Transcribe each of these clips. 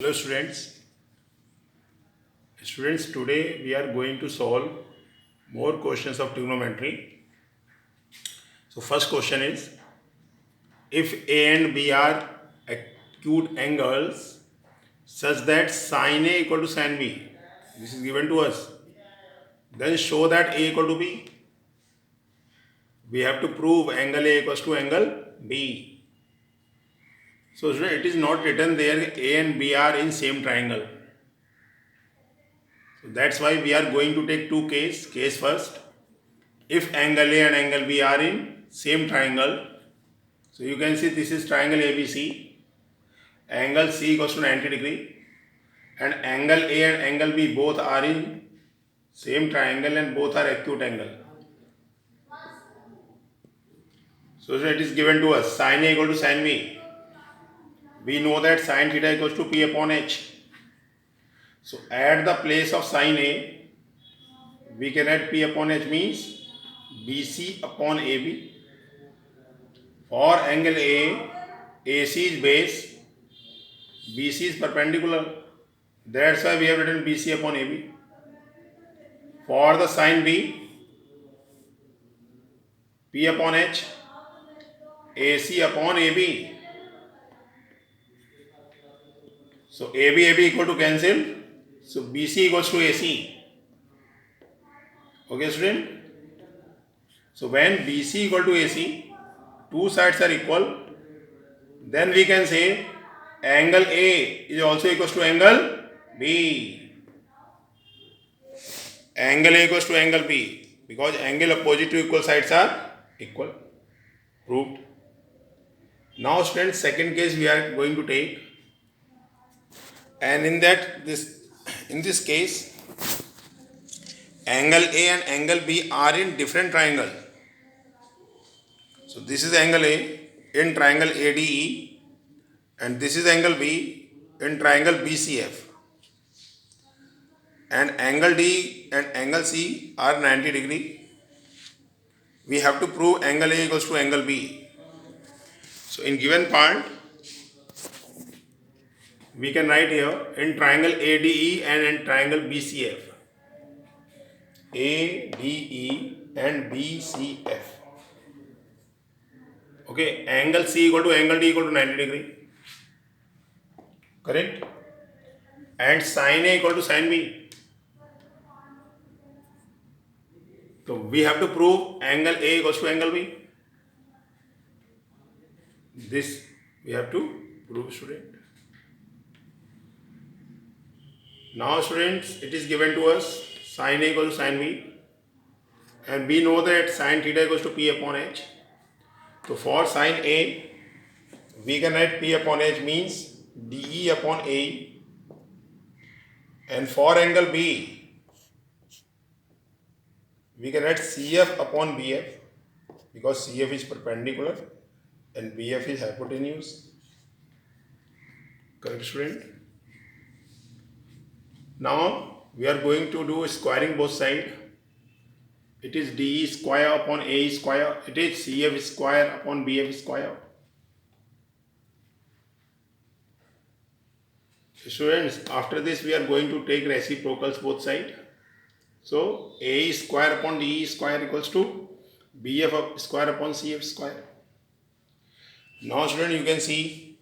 Hello students. Today we are going to solve more questions of trigonometry. So first question is, if A and B are acute angles such that sin A equal to sin B, this is given to us, then show that A equal to B. We have to prove angle A equals to angle B. So it is not written there A and B are in same triangle. So that's why we are going to take two cases. Case first, if angle A and angle B are in same triangle, so you can see this is triangle ABC, angle C equals to 90 degree, and angle A and angle B both are in same triangle and both are acute angle. So it is given to us sin A equal to sin B. We know that sin theta equals to P upon H. So at the place of sin A, we can add P upon H means BC upon AB. For angle A, AC is base, BC is perpendicular. That's why we have written BC upon AB. For the sin B, P upon H, AC upon AB. So AB equal to cancel. So BC equals to AC. Okay, student? So when BC equal to AC, two sides are equal, then we can say angle A is also equals to angle B. Angle A equals to angle B because angle opposite to equal sides are equal. Proved. Now students, second case we are going to take, and in this case, angle A and angle B are in different triangle. So this is angle A in triangle ADE, and this is angle B in triangle BCF. And angle D and angle C are 90 degree. We have to prove angle A equals to angle B. So in given part, we can write here in triangle ADE and in triangle BCF. ADE and BCF. Okay, angle C equal to angle D equal to 90 degree. Correct? And sin A equal to sin B. So we have to prove angle A equals to angle B. This we have to prove, student. Now students, it is given to us sin A equals to sin B, and we know that sin theta equals to P upon H. So for sin A, we can write P upon H means DE upon AE, and for angle B, we can write CF upon BF because CF is perpendicular and BF is hypotenuse. Correct, student? Now we are going to do squaring both sides. It is DE square upon AE square. It is CF square upon BF square. Students, after this we are going to take reciprocals both sides. So AE square upon DE square equals to BF square upon CF square. Now student, you can see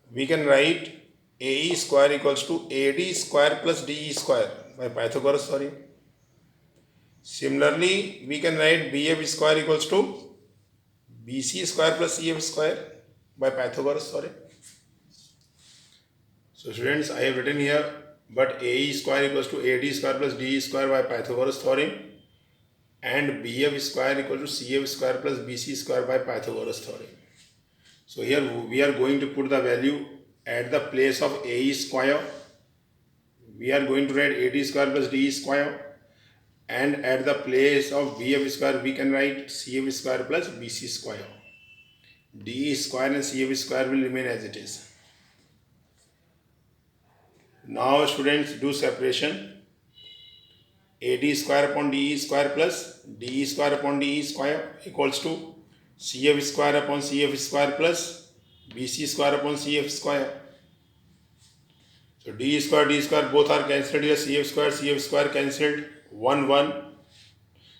we can write AE square equals to AD square plus DE square by Pythagoras theorem. Similarly, we can write BF square equals to BC square plus CF square by Pythagoras theorem. So students, I have written here, but AE square equals to AD square plus DE square by Pythagoras theorem, and BF square equals to CF square plus BC square by Pythagoras theorem. So here we are going to put the value at the place of AE square. We are going to write AD square plus DE square, and at the place of BF square we can write CF square plus BC square. DE square and CF square will remain as it is. Now students, do separation. AD square upon DE square plus DE square upon DE square equals to CF square upon CF square plus BC square upon CF square. So d square both are cancelled here. CF square cancelled. 1 1.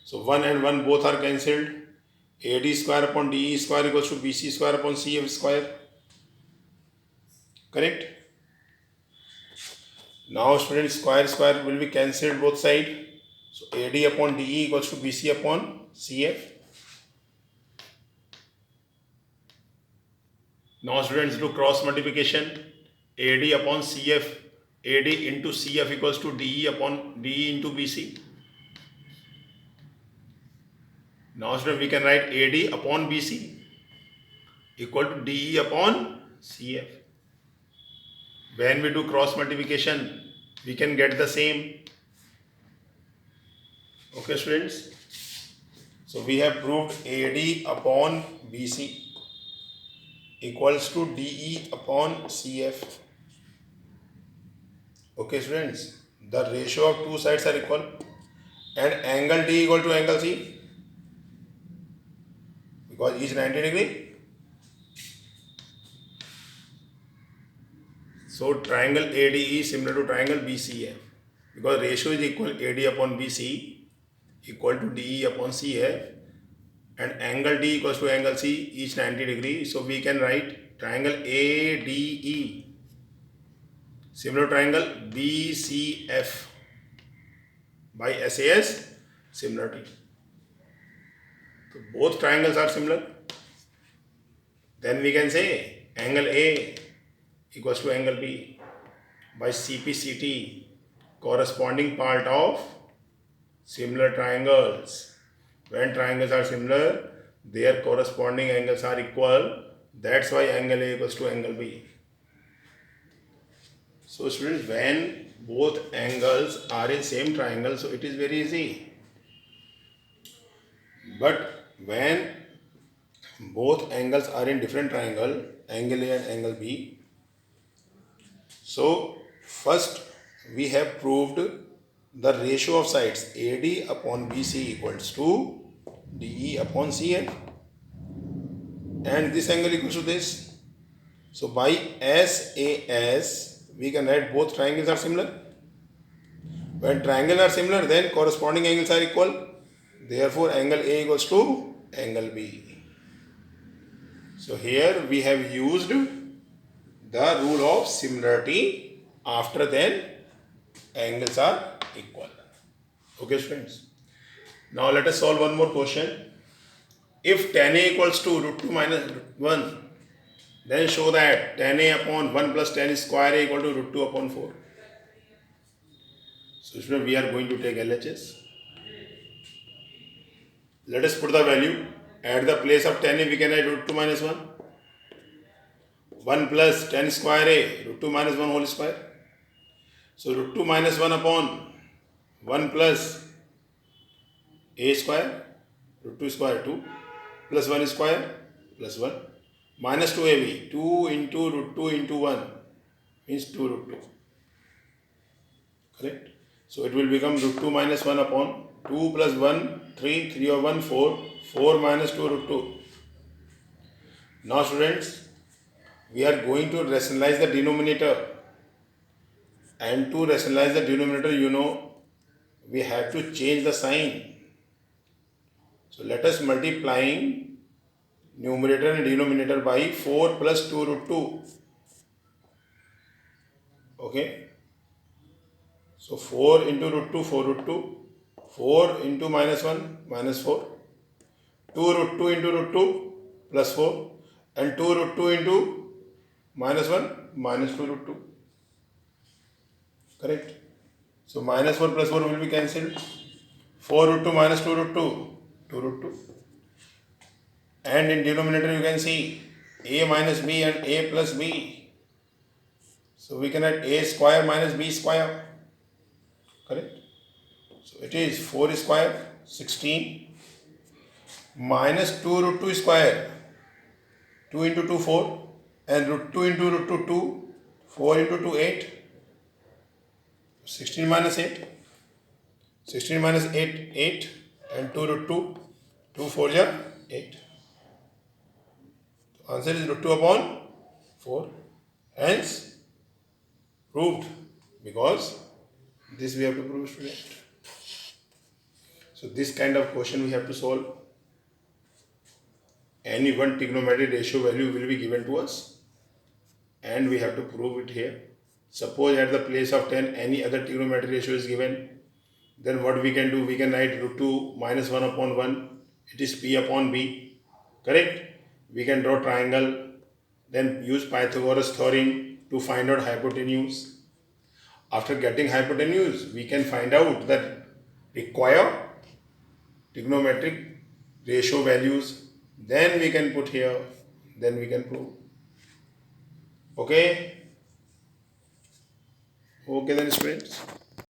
So 1 and 1 both are cancelled. AD square upon DE square equals to BC square upon CF square. Correct? Now students, square will be cancelled both sides. So AD upon DE equals to BC upon CF. Now students, do cross multiplication. AD upon CF, AD into CF equals to DE upon DE into BC. Now students, we can write AD upon BC equal to DE upon CF. When we do cross multiplication, we can get the same. Okay students. So we have proved AD upon BC equals to DE upon CF. Okay students, the ratio of two sides are equal and angle D equal to angle C because each 90 degree. So triangle ADE is similar to triangle BCF because ratio is equal AD upon BC equal to DE upon CF and angle D equals to angle C each 90 degree. So we can write triangle ADE similar to triangle BCF by SAS similarity. So both triangles are similar. Then we can say angle A equals to angle B by CPCT, corresponding part of similar triangles. When triangles are similar, their corresponding angles are equal. That's why angle A equals to angle B. So students, when both angles are in same triangle, so it is very easy. But when both angles are in different triangle, angle A and angle B, so first we have proved the ratio of sides AD upon BC equals to DE upon CF and this angle equals to this. So by SAS we can write both triangles are similar. When triangles are similar, then corresponding angles are equal. Therefore angle A equals to angle B. So here we have used the rule of similarity. After then angles are equal. Okay students. Now let us solve one more question. If tan A equals to root 2 minus 1, then show that tan A upon 1 plus tan square A equal to root 2 upon 4. So students, we are going to take LHS. Let us put the value. At the place of tan A we can write root 2 minus 1. 1 plus tan square A, root 2 minus 1 whole square. So root 2 minus 1 upon 1 plus A square, root 2 square 2, plus 1 square, plus 1, minus 2AB, 2 into root 2 into 1, means 2 root 2. Correct? So it will become root 2 minus 1 upon 2 plus 1, 3, 3 over 1, 4, 4 minus 2 root 2. Now students, we are going to rationalize the denominator. And to rationalize the denominator, you know, we have to change the sign. So let us multiplying numerator and denominator by 4 plus 2 root 2. Okay. So 4 into root 2, 4 root 2. 4 into minus 1, minus 4. 2 root 2 into root 2, plus 4. And 2 root 2 into minus 1, minus 2 root 2. Correct? So minus 4 plus 4 will be cancelled. 4 root 2 minus 2 root 2, 2 root 2. And in denominator you can see A minus B and A plus B. So we can write A square minus B square. Correct? So it is 4 square, 16, minus 2 root 2 square, 2 into 2, 4, and root 2 into root 2, 2, 4 into 2, 8, 16 minus 8, 16 minus 8, 8, and 2 root 2, 2 4 ja 8. So answer is root 2 upon 4. Hence, Proved, because this we have to prove, student. So this kind of question we have to solve. Any one trigonometric ratio value will be given to us and we have to prove it here. Suppose at the place of 10 any other trigonometric ratio is given, then what we can do, we can write root 2 minus 1 upon 1, it is p upon b, correct? We can draw triangle, then use Pythagoras theorem to find out hypotenuse. After getting hypotenuse, we can find out that require trigonometric ratio values, then we can put here, then we can prove. Okay then, students.